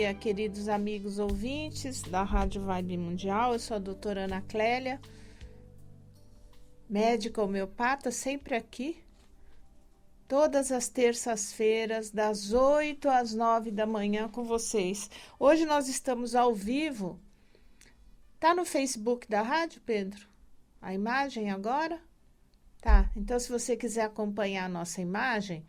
dia, queridos amigos ouvintes da Rádio Vibe Mundial. Eu sou a doutora Ana Clélia, médica homeopata, sempre aqui, todas as terças-feiras, das 8 às 9 da manhã com vocês. Hoje nós estamos ao vivo. Tá no Facebook da rádio, Pedro? A imagem agora? Tá, então se você quiser acompanhar a nossa imagem,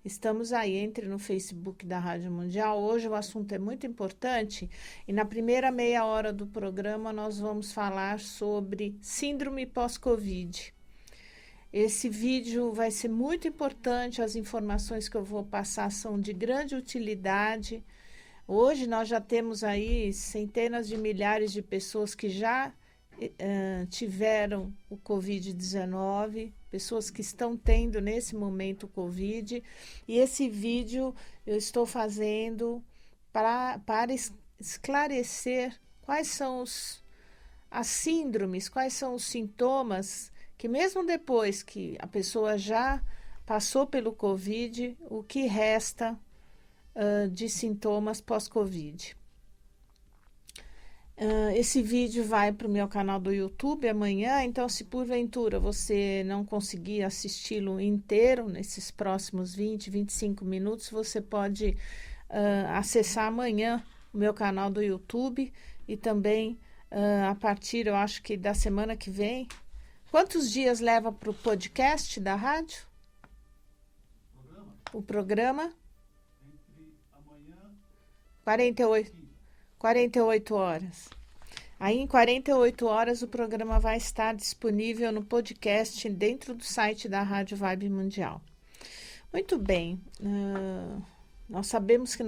estamos aí, entre no Facebook da Rádio Mundial. Hoje o assunto é muito importante e na primeira meia hora do programa nós vamos falar sobre síndrome pós-Covid. Esse vídeo vai ser muito importante, as informações que eu vou passar são de grande utilidade. Hoje nós já temos aí centenas de milhares de pessoas que já tiveram o Covid-19, pessoas que estão tendo nesse momento o Covid, e esse vídeo eu estou fazendo para esclarecer quais são as síndromes, quais são os sintomas, que mesmo depois que a pessoa já passou pelo Covid, o que resta de sintomas pós-Covid. Esse vídeo vai para o meu canal do YouTube amanhã, então se porventura você não conseguir assisti-lo inteiro nesses próximos 20, 25 minutos, você pode acessar amanhã o meu canal do YouTube e também a partir, eu acho que da semana que vem. Quantos dias leva para o podcast da rádio? O programa? Entre amanhã 48 horas. Aí, em 48 horas, o programa vai estar disponível no podcast dentro do site da Rádio Vibe Mundial. Muito bem. Nós sabemos que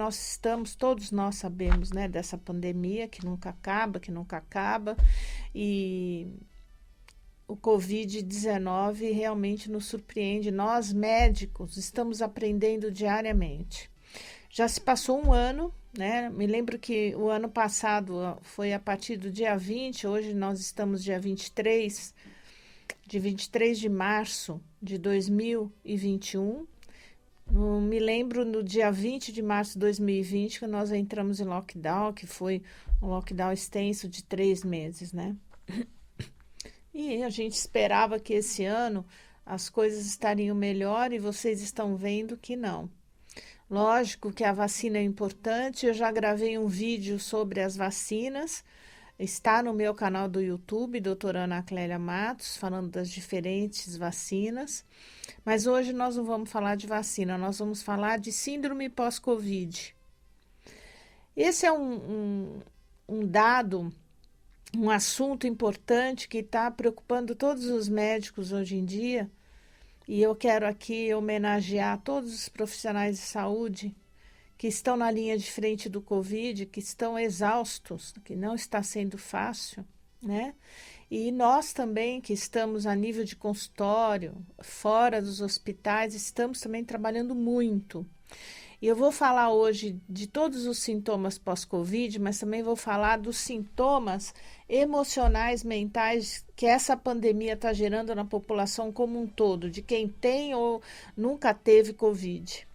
todos nós sabemos, né, dessa pandemia que nunca acaba. E o Covid-19 realmente nos surpreende. Nós, médicos, estamos aprendendo diariamente. Já se passou um ano, né? Me lembro que o ano passado foi a partir do dia 20, hoje nós estamos dia 23 de março de 2021. Me lembro no dia 20 de março de 2020 que nós entramos em lockdown, que foi um lockdown extenso de 3 meses, né? E a gente esperava que esse ano as coisas estariam melhor e vocês estão vendo que não. Lógico que a vacina é importante, eu já gravei um vídeo sobre as vacinas, está no meu canal do YouTube, doutora Ana Clélia Matos, falando das diferentes vacinas, mas hoje nós não vamos falar de vacina, nós vamos falar de síndrome pós-Covid. Esse é um dado, um assunto importante que está preocupando todos os médicos hoje em dia. E eu quero aqui homenagear todos os profissionais de saúde que estão na linha de frente do Covid, que estão exaustos, que não está sendo fácil, né? E nós também, que estamos a nível de consultório, fora dos hospitais, estamos também trabalhando muito. E eu vou falar hoje de todos os sintomas pós-Covid, mas também vou falar dos sintomas emocionais, mentais que essa pandemia está gerando na população como um todo, de quem tem ou nunca teve Covid.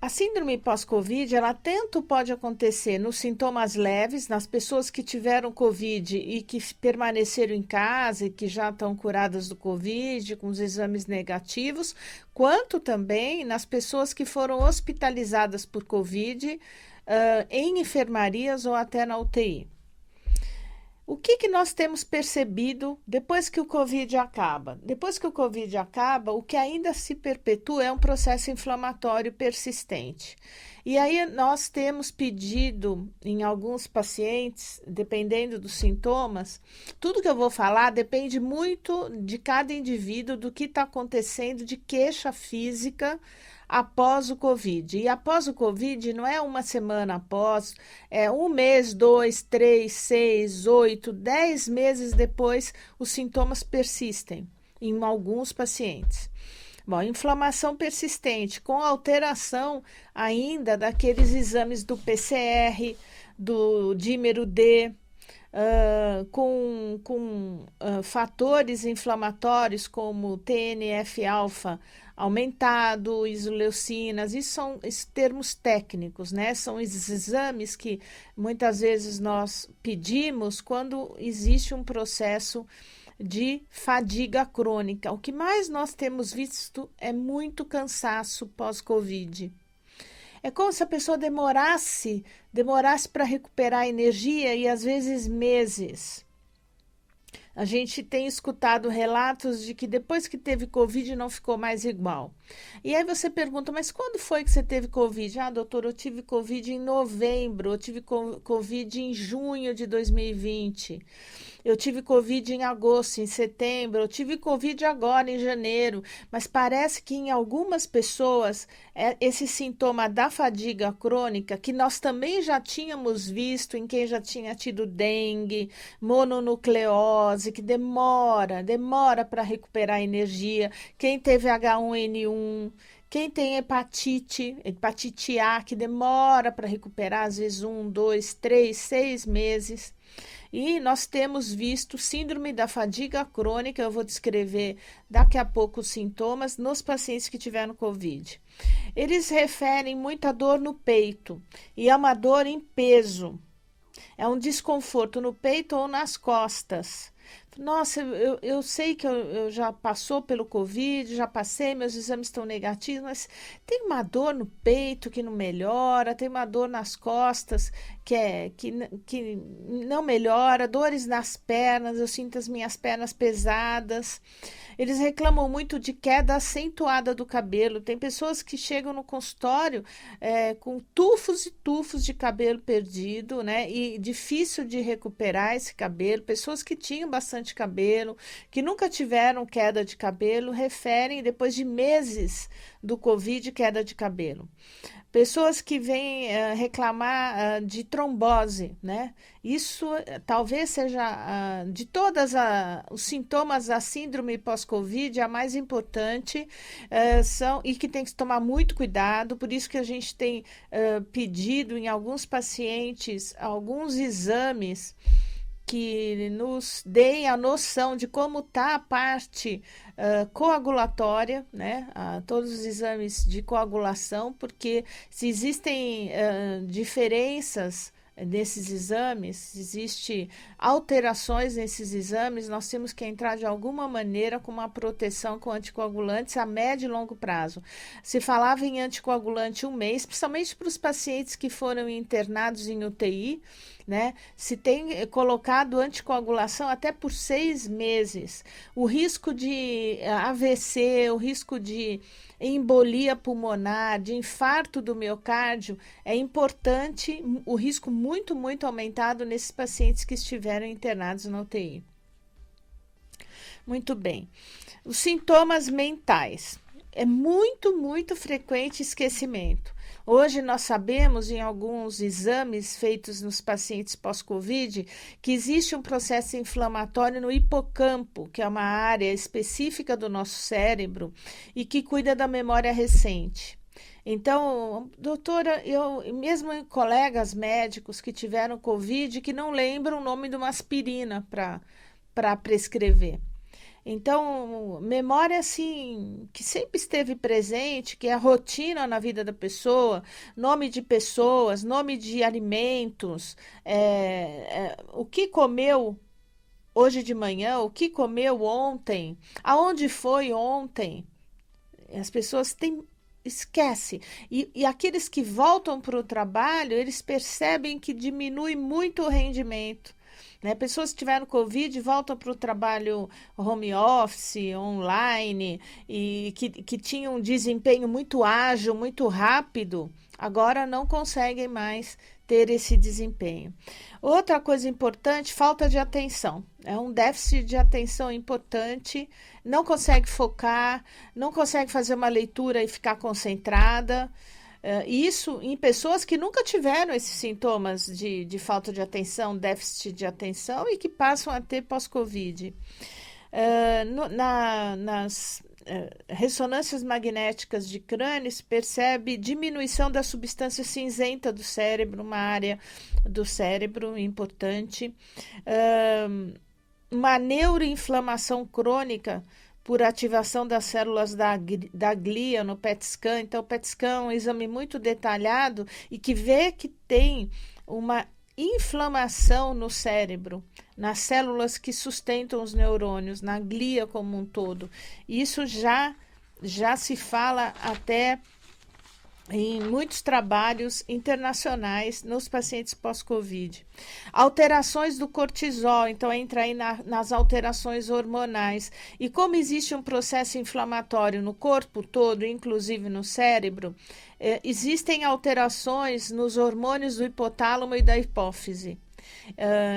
A síndrome pós-Covid, ela tanto pode acontecer nos sintomas leves, nas pessoas que tiveram Covid e que permaneceram em casa e que já estão curadas do Covid, com os exames negativos, quanto também nas pessoas que foram hospitalizadas por Covid em enfermarias ou até na UTI. O que nós temos percebido depois que o Covid acaba? Depois que o Covid acaba, o que ainda se perpetua é um processo inflamatório persistente. E aí nós temos pedido em alguns pacientes, dependendo dos sintomas, tudo que eu vou falar depende muito de cada indivíduo, do que está acontecendo de queixa física após o Covid. E após o Covid não é uma semana após, é 1 mês, 2, 3, 6, 8, 10 meses depois, os sintomas persistem em alguns pacientes. Bom, inflamação persistente, com alteração ainda daqueles exames do PCR, do dímero D, com fatores inflamatórios como TNF-alfa aumentado, isoleucinas, isso são termos técnicos, né? São exames que muitas vezes nós pedimos quando existe um processo de fadiga crônica. O que mais nós temos visto é muito cansaço pós-Covid. É como se a pessoa demorasse para recuperar a energia e às vezes meses. A gente tem escutado relatos de que depois que teve Covid não ficou mais igual. E aí você pergunta, mas quando foi que você teve Covid? Ah, doutor, eu tive Covid em novembro, eu tive Covid em junho de 2020. Eu tive Covid em agosto, em setembro, eu tive Covid agora em janeiro, mas parece que em algumas pessoas esse sintoma da fadiga crônica, que nós também já tínhamos visto em quem já tinha tido dengue, mononucleose, que demora para recuperar energia, quem teve H1N1, quem tem hepatite A, que demora para recuperar, às vezes 1, 2, 3, 6 meses. E nós temos visto síndrome da fadiga crônica, eu vou descrever daqui a pouco os sintomas nos pacientes que tiveram Covid. Eles referem muita dor no peito e é uma dor em peso. É um desconforto no peito ou nas costas. Nossa, eu sei que eu já passou pelo Covid, já passei, meus exames estão negativos, mas tem uma dor no peito que não melhora, tem uma dor nas costas que não melhora, dores nas pernas, eu sinto as minhas pernas pesadas. Eles reclamam muito de queda acentuada do cabelo. Tem pessoas que chegam no consultório com tufos e tufos de cabelo perdido, né? E difícil de recuperar esse cabelo. Pessoas que tinham bastante cabelo, que nunca tiveram queda de cabelo, referem depois de meses do Covid queda de cabelo. Pessoas que vêm reclamar de trombose, né? Isso talvez seja, de todos os sintomas da síndrome pós-Covid, a mais importante e que tem que tomar muito cuidado, por isso que a gente tem pedido em alguns pacientes alguns exames que nos deem a noção de como está a parte coagulatória, né? Todos os exames de coagulação, porque se existem diferenças nesses exames, se existem alterações nesses exames, nós temos que entrar de alguma maneira com uma proteção com anticoagulantes a médio e longo prazo. Se falava em anticoagulante 1 mês, principalmente para os pacientes que foram internados em UTI, né? Se tem colocado anticoagulação até por 6 meses. O risco de AVC, o risco de embolia pulmonar, de infarto do miocárdio, é importante, o risco muito, muito aumentado nesses pacientes que estiveram internados na UTI. Muito bem. Os sintomas mentais. É muito, muito frequente esquecimento. Hoje nós sabemos, em alguns exames feitos nos pacientes pós-Covid, que existe um processo inflamatório no hipocampo, que é uma área específica do nosso cérebro e que cuida da memória recente. Então, doutora, mesmo colegas médicos que tiveram Covid, que não lembram o nome de uma aspirina para prescrever. Então, memória, assim, que sempre esteve presente, que é a rotina na vida da pessoa, nome de pessoas, nome de alimentos, o que comeu hoje de manhã, o que comeu ontem, aonde foi ontem. As pessoas esquece. E aqueles que voltam para o trabalho, eles percebem que diminui muito o rendimento. Né? Pessoas que tiveram Covid voltam para o trabalho home office, online, e que tinham um desempenho muito ágil, muito rápido, agora não conseguem mais ter esse desempenho. Outra coisa importante, falta de atenção. É um déficit de atenção importante, não consegue focar, não consegue fazer uma leitura e ficar concentrada. Isso em pessoas que nunca tiveram esses sintomas de falta de atenção, déficit de atenção e que passam a ter pós-Covid. ressonâncias magnéticas de crânio, se percebe diminuição da substância cinzenta do cérebro, uma área do cérebro importante, uma neuroinflamação crônica por ativação das células da glia no PET scan. Então, o PET scan é um exame muito detalhado e que vê que tem uma inflamação no cérebro, nas células que sustentam os neurônios, na glia como um todo. Isso já se fala até em muitos trabalhos internacionais nos pacientes pós-Covid. Alterações do cortisol, então entra aí nas alterações hormonais. E como existe um processo inflamatório no corpo todo, inclusive no cérebro, existem alterações nos hormônios do hipotálamo e da hipófise.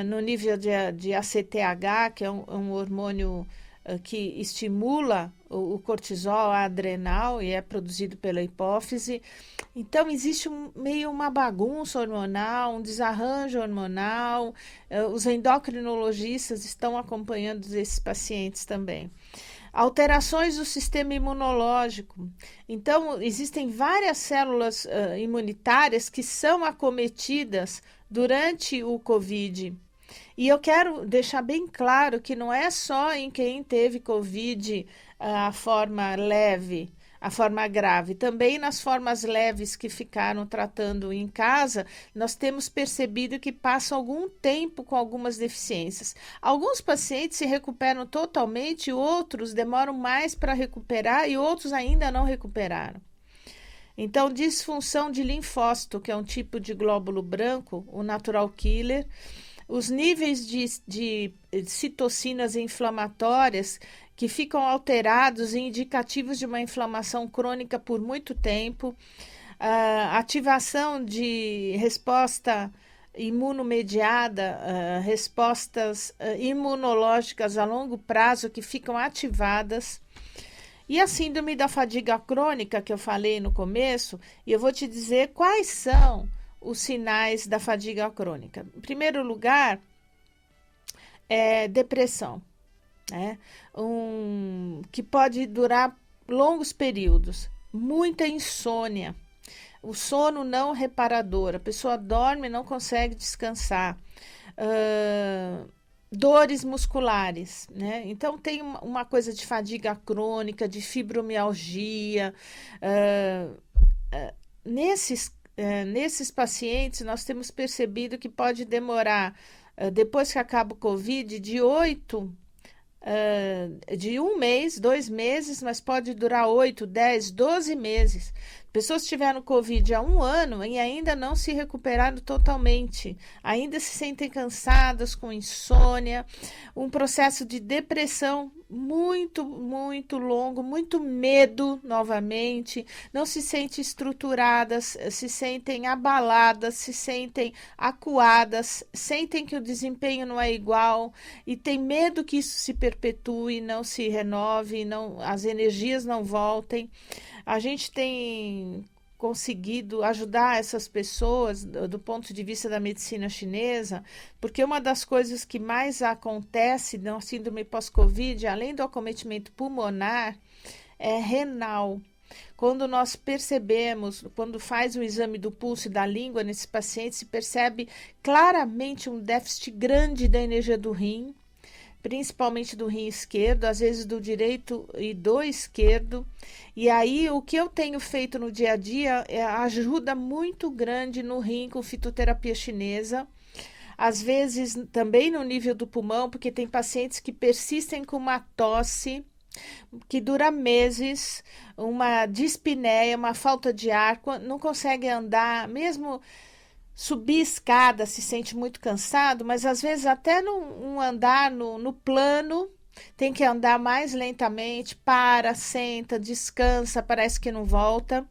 No nível de ACTH, que é um hormônio que estimula o cortisol adrenal e é produzido pela hipófise. Então, existe meio uma bagunça hormonal, um desarranjo hormonal. Os endocrinologistas estão acompanhando esses pacientes também. Alterações do sistema imunológico. Então, existem várias células imunitárias que são acometidas durante o COVID. E eu quero deixar bem claro que não é só em quem teve COVID a forma leve, a forma grave. Também nas formas leves que ficaram tratando em casa, nós temos percebido que passam algum tempo com algumas deficiências. Alguns pacientes se recuperam totalmente, outros demoram mais para recuperar e outros ainda não recuperaram. Então, disfunção de linfócito, que é um tipo de glóbulo branco, o natural killer. Os níveis de citocinas inflamatórias que ficam alterados e indicativos de uma inflamação crônica por muito tempo, ativação de resposta imunomediada, respostas imunológicas a longo prazo que ficam ativadas. E a síndrome da fadiga crônica, que eu falei no começo, e eu vou te dizer quais são os sinais da fadiga crônica. Em primeiro lugar, depressão, né? Que pode durar longos períodos, muita insônia, o sono não reparador, a pessoa dorme e não consegue descansar, dores musculares, né? Então tem uma coisa de fadiga crônica, de fibromialgia. Nesses pacientes, nós temos percebido que pode demorar, depois que acaba o COVID, de 1 mês, 2 meses, mas pode durar 8, 10, 12 meses. Pessoas que tiveram Covid há 1 ano e ainda não se recuperaram totalmente, ainda se sentem cansadas, com insônia, um processo de depressão muito, muito longo, muito medo novamente, não se sentem estruturadas, se sentem abaladas, se sentem acuadas, sentem que o desempenho não é igual e tem medo que isso se perpetue, não se renove, as energias não voltem. A gente tem conseguido ajudar essas pessoas do ponto de vista da medicina chinesa, porque uma das coisas que mais acontece na síndrome pós-Covid, além do acometimento pulmonar, é renal. Quando nós percebemos, quando faz o exame do pulso e da língua nesse paciente, se percebe claramente um déficit grande da energia do rim, principalmente do rim esquerdo, às vezes do direito e do esquerdo. E aí o que eu tenho feito no dia a dia é ajuda muito grande no rim com fitoterapia chinesa. Às vezes também no nível do pulmão, porque tem pacientes que persistem com uma tosse que dura meses, uma dispneia, uma falta de ar, não consegue andar, mesmo subir escada se sente muito cansado, mas às vezes até num andar no plano, tem que andar mais lentamente, senta, descansa, parece que não volta.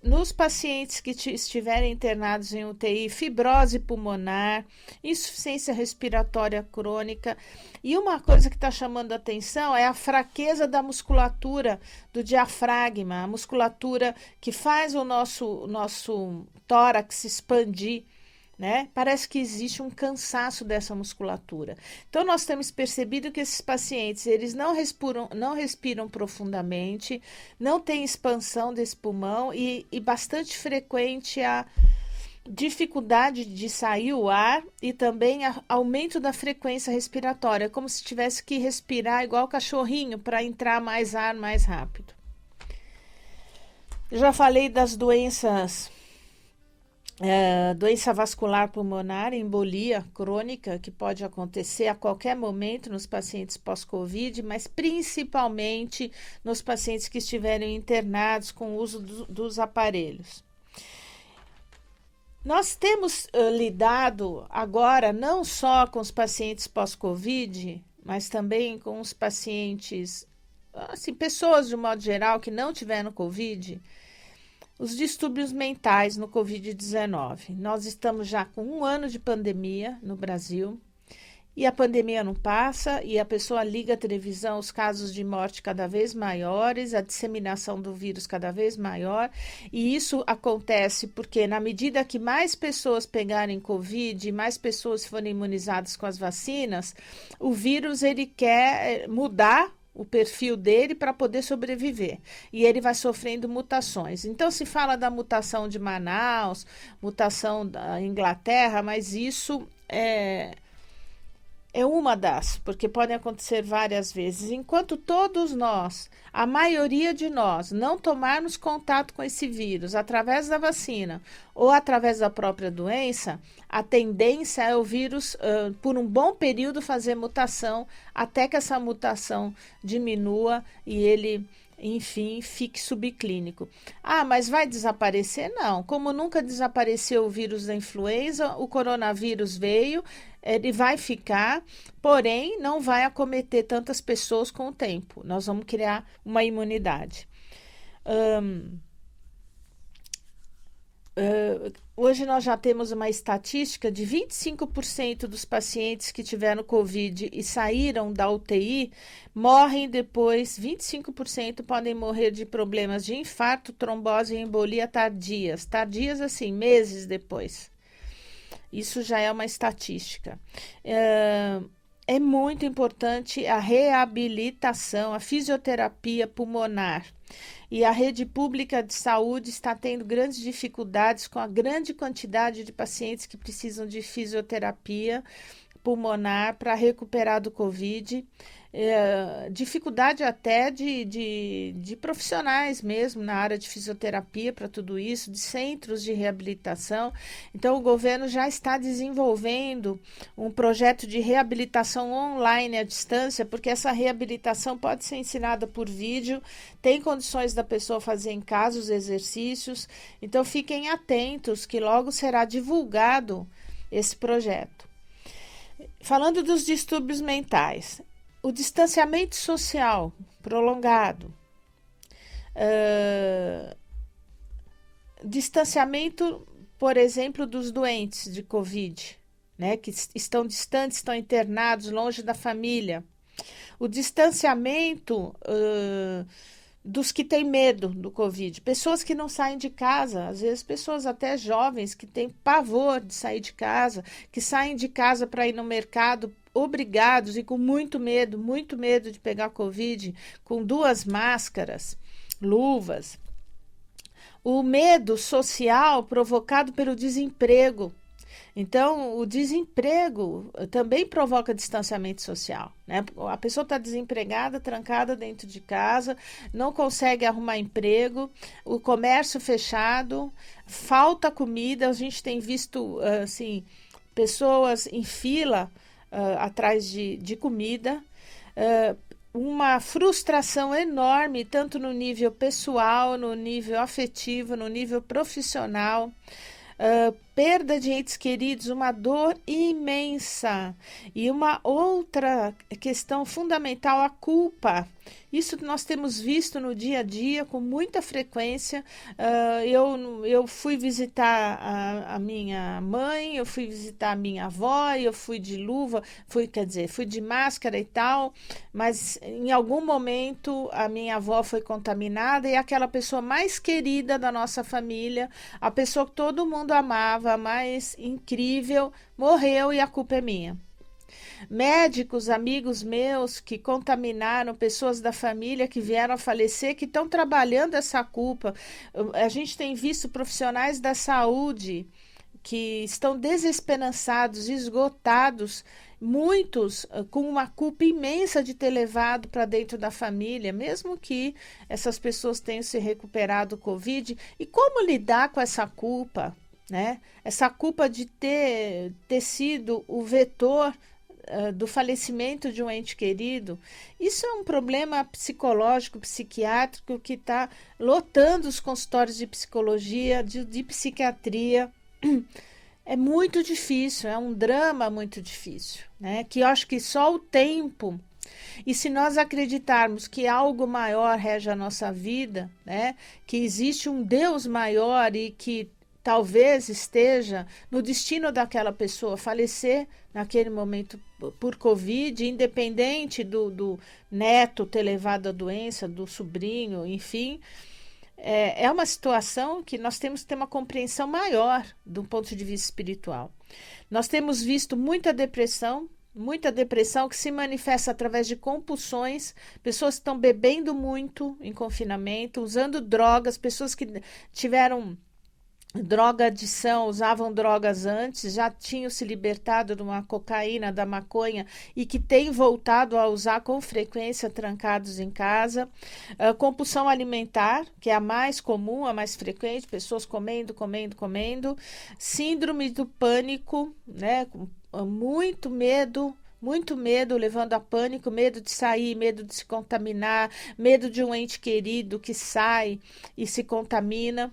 Nos pacientes que estiverem internados em UTI, fibrose pulmonar, insuficiência respiratória crônica. E uma coisa que está chamando a atenção é a fraqueza da musculatura do diafragma, a musculatura que faz o nosso tórax expandir, né? Parece que existe um cansaço dessa musculatura. Então, nós temos percebido que esses pacientes, eles não respiram profundamente, não tem expansão desse pulmão e bastante frequente a dificuldade de sair o ar e também aumento da frequência respiratória, como se tivesse que respirar igual cachorrinho para entrar mais ar mais rápido. Eu já falei das doenças, doença vascular pulmonar, embolia crônica, que pode acontecer a qualquer momento nos pacientes pós-Covid, mas principalmente nos pacientes que estiverem internados com o uso dos aparelhos. Nós temos lidado agora não só com os pacientes pós-Covid, mas também com os pacientes, assim, pessoas de um modo geral que não tiveram Covid, os distúrbios mentais no Covid-19. Nós estamos já com 1 ano de pandemia no Brasil e a pandemia não passa e a pessoa liga a televisão, os casos de morte cada vez maiores, a disseminação do vírus cada vez maior, e isso acontece porque na medida que mais pessoas pegarem Covid, mais pessoas forem imunizadas com as vacinas, o vírus ele quer mudar o perfil dele para poder sobreviver, e ele vai sofrendo mutações. Então se fala da mutação de Manaus, mutação da Inglaterra, mas isso é uma das, porque podem acontecer várias vezes. Enquanto todos nós, a maioria de nós, não tomarmos contato com esse vírus através da vacina ou através da própria doença, a tendência é o vírus, por um bom período, fazer mutação, até que essa mutação diminua e ele, enfim, fique subclínico. Ah, mas vai desaparecer? Não. Como nunca desapareceu o vírus da influenza, o coronavírus veio, ele vai ficar, porém não vai acometer tantas pessoas com o tempo. Nós vamos criar uma imunidade. Hoje nós já temos uma estatística de 25% dos pacientes que tiveram Covid e saíram da UTI morrem depois, 25% podem morrer de problemas de infarto, trombose e embolia tardias. Tardias assim, meses depois. Isso já é uma estatística. É muito importante a reabilitação, a fisioterapia pulmonar. E a rede pública de saúde está tendo grandes dificuldades com a grande quantidade de pacientes que precisam de fisioterapia pulmonar para recuperar do Covid. Dificuldade até de profissionais mesmo na área de fisioterapia para tudo isso, de centros de reabilitação. Então, o governo já está desenvolvendo um projeto de reabilitação online à distância, porque essa reabilitação pode ser ensinada por vídeo, tem condições da pessoa fazer em casa os exercícios. Então, fiquem atentos que logo será divulgado esse projeto. Falando dos distúrbios mentais, o distanciamento social prolongado, distanciamento, por exemplo, dos doentes de Covid, né, que estão distantes, estão internados, longe da família. O distanciamento dos que têm medo do Covid, pessoas que não saem de casa, às vezes pessoas até jovens que têm pavor de sair de casa, que saem de casa para ir no mercado obrigados e com muito medo de pegar Covid, com 2 máscaras, luvas. O medo social provocado pelo desemprego. Então, o desemprego também provoca distanciamento social, né? A pessoa está desempregada, trancada dentro de casa, não consegue arrumar emprego, o comércio fechado, falta comida. A gente tem visto, assim, pessoas em fila atrás de comida, uma frustração enorme, tanto no nível pessoal, no nível afetivo, no nível profissional, perda de entes queridos, uma dor imensa. E uma outra questão fundamental, a culpa. Isso nós temos visto no dia a dia com muita frequência. Eu fui visitar a minha mãe, eu fui visitar a minha avó, eu fui de luva, fui de máscara e tal, mas em algum momento a minha avó foi contaminada e aquela pessoa mais querida da nossa família, a pessoa que todo mundo amava, achava mais incrível morreu e a culpa é minha. Médicos, amigos meus que contaminaram, pessoas da família que vieram a falecer, que estão trabalhando essa culpa. A gente tem visto profissionais da saúde que estão desesperançados, esgotados, muitos com uma culpa imensa de ter levado para dentro da família, mesmo que essas pessoas tenham se recuperado do Covid. E como lidar com essa culpa, né? Essa culpa de ter sido o vetor do falecimento de um ente querido. Isso é um problema psicológico, psiquiátrico que está lotando os consultórios de psicologia, de psiquiatria. É muito difícil, é um drama muito difícil, né? Que eu acho que só o tempo, e se nós acreditarmos que algo maior rege a nossa vida, né? Que existe um Deus maior e que talvez esteja no destino daquela pessoa falecer naquele momento por Covid, independente do neto ter levado a doença, do sobrinho, enfim. É uma situação que nós temos que ter uma compreensão maior do ponto de vista espiritual. Nós temos visto muita depressão que se manifesta através de compulsões, pessoas que estão bebendo muito em confinamento, usando drogas, pessoas que tiveram droga adição, usavam drogas antes, já tinham se libertado de uma cocaína, da maconha e que têm voltado a usar com frequência trancados em casa. Compulsão alimentar, que é a mais comum, a mais frequente, pessoas comendo. Síndrome do pânico, né? Muito medo, levando a pânico, medo de sair, medo de se contaminar, medo de um ente querido que sai e se contamina.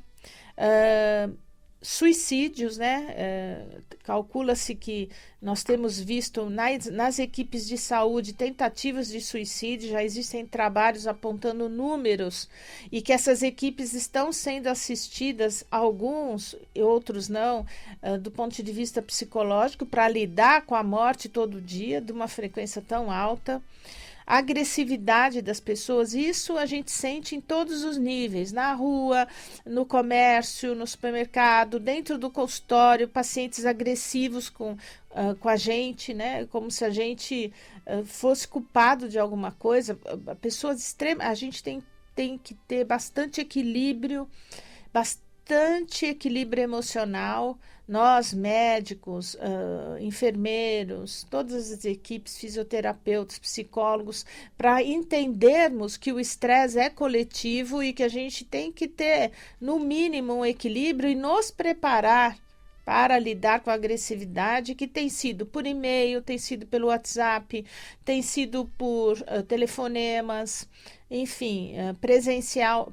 Suicídios, né? Calcula-se que nós temos visto nas equipes de saúde tentativas de suicídio, já existem trabalhos apontando números e que essas equipes estão sendo assistidas, alguns e outros não, do ponto de vista psicológico, para lidar com a morte todo dia, de uma frequência tão alta. A agressividade das pessoas, isso a gente sente em todos os níveis, na rua, no comércio, no supermercado, dentro do consultório, pacientes agressivos com a gente, né? Como se a gente fosse culpado de alguma coisa. Pessoas extremas, a gente tem que ter bastante equilíbrio emocional. Nós, médicos, enfermeiros, todas as equipes, fisioterapeutas, psicólogos, para entendermos que o estresse é coletivo e que a gente tem que ter, no mínimo, um equilíbrio e nos preparar para lidar com a agressividade que tem sido por e-mail, tem sido pelo WhatsApp, tem sido por telefonemas, enfim,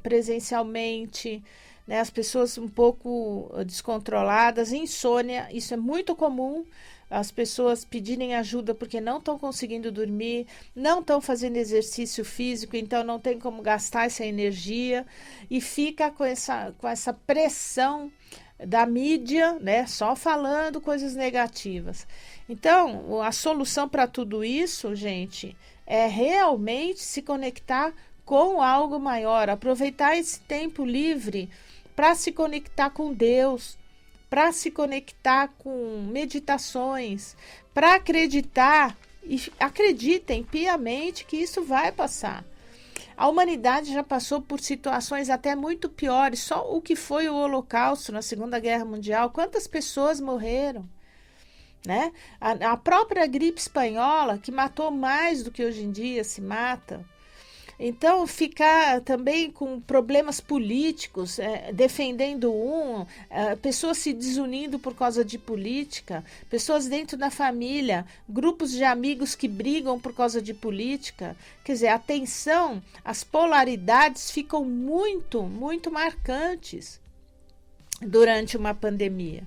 presencialmente. Né, as pessoas um pouco descontroladas, insônia, isso é muito comum, as pessoas pedirem ajuda porque não estão conseguindo dormir, não estão fazendo exercício físico, então não tem como gastar essa energia e fica com essa pressão da mídia, né, só falando coisas negativas. Então, a solução para tudo isso, gente, é realmente se conectar com algo maior, aproveitar esse tempo livre para se conectar com Deus, para se conectar com meditações, para acreditar, e acreditem piamente que isso vai passar. A humanidade já passou por situações até muito piores, só o que foi o Holocausto na Segunda Guerra Mundial, quantas pessoas morreram, né? A própria gripe espanhola, que matou mais do que hoje em dia se mata. Então, ficar também com problemas políticos, defendendo pessoas se desunindo por causa de política, pessoas dentro da família, grupos de amigos que brigam por causa de política. Quer dizer, a tensão, as polaridades ficam muito, muito marcantes durante uma pandemia.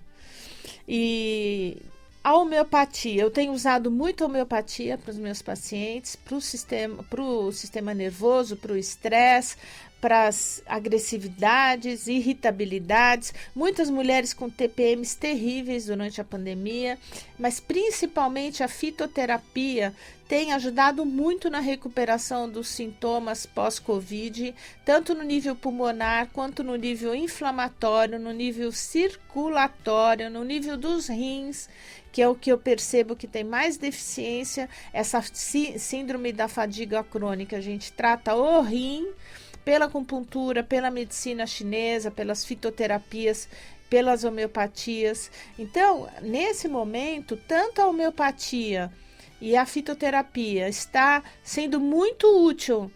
E a homeopatia, eu tenho usado muito homeopatia para os meus pacientes, para o sistema nervoso, para o estresse, para as agressividades, irritabilidades, muitas mulheres com TPMs terríveis durante a pandemia, mas principalmente a fitoterapia tem ajudado muito na recuperação dos sintomas pós-Covid, tanto no nível pulmonar, quanto no nível inflamatório, no nível circulatório, no nível dos rins, que é o que eu percebo que tem mais deficiência, essa síndrome da fadiga crônica. A gente trata o rim pela acupuntura, pela medicina chinesa, pelas fitoterapias, pelas homeopatias. Então, nesse momento, tanto a homeopatia e a fitoterapia está sendo muito útil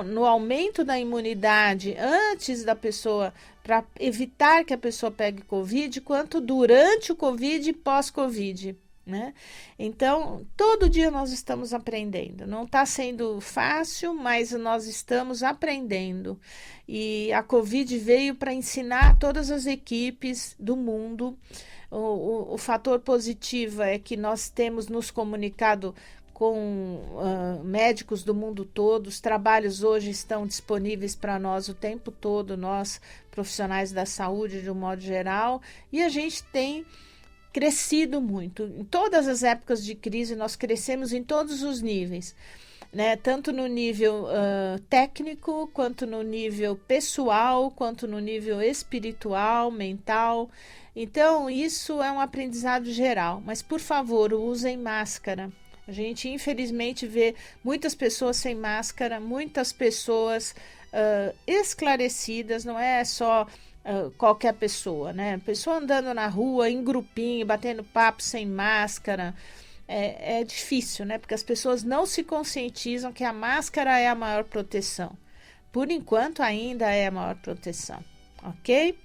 no aumento da imunidade antes da pessoa, para evitar que a pessoa pegue Covid, quanto durante o Covid e pós-Covid, né? Então, todo dia nós estamos aprendendo. Não está sendo fácil, mas nós estamos aprendendo. E a Covid veio para ensinar todas as equipes do mundo. O fator positivo é que nós temos nos comunicado com médicos do mundo todo. Os trabalhos hoje estão disponíveis para nós o tempo todo, nós profissionais da saúde de um modo geral, e a gente tem crescido muito. Em todas as épocas de crise, nós crescemos em todos os níveis, né? Tanto no nível técnico, quanto no nível pessoal, quanto no nível espiritual, mental. Então, isso é um aprendizado geral. Mas, por favor, usem máscara. A gente, infelizmente, vê muitas pessoas sem máscara, muitas pessoas esclarecidas, não é só qualquer pessoa, né? Pessoa andando na rua, em grupinho, batendo papo sem máscara. É difícil, né? Porque as pessoas não se conscientizam que a máscara é a maior proteção. Por enquanto, ainda é a maior proteção, ok?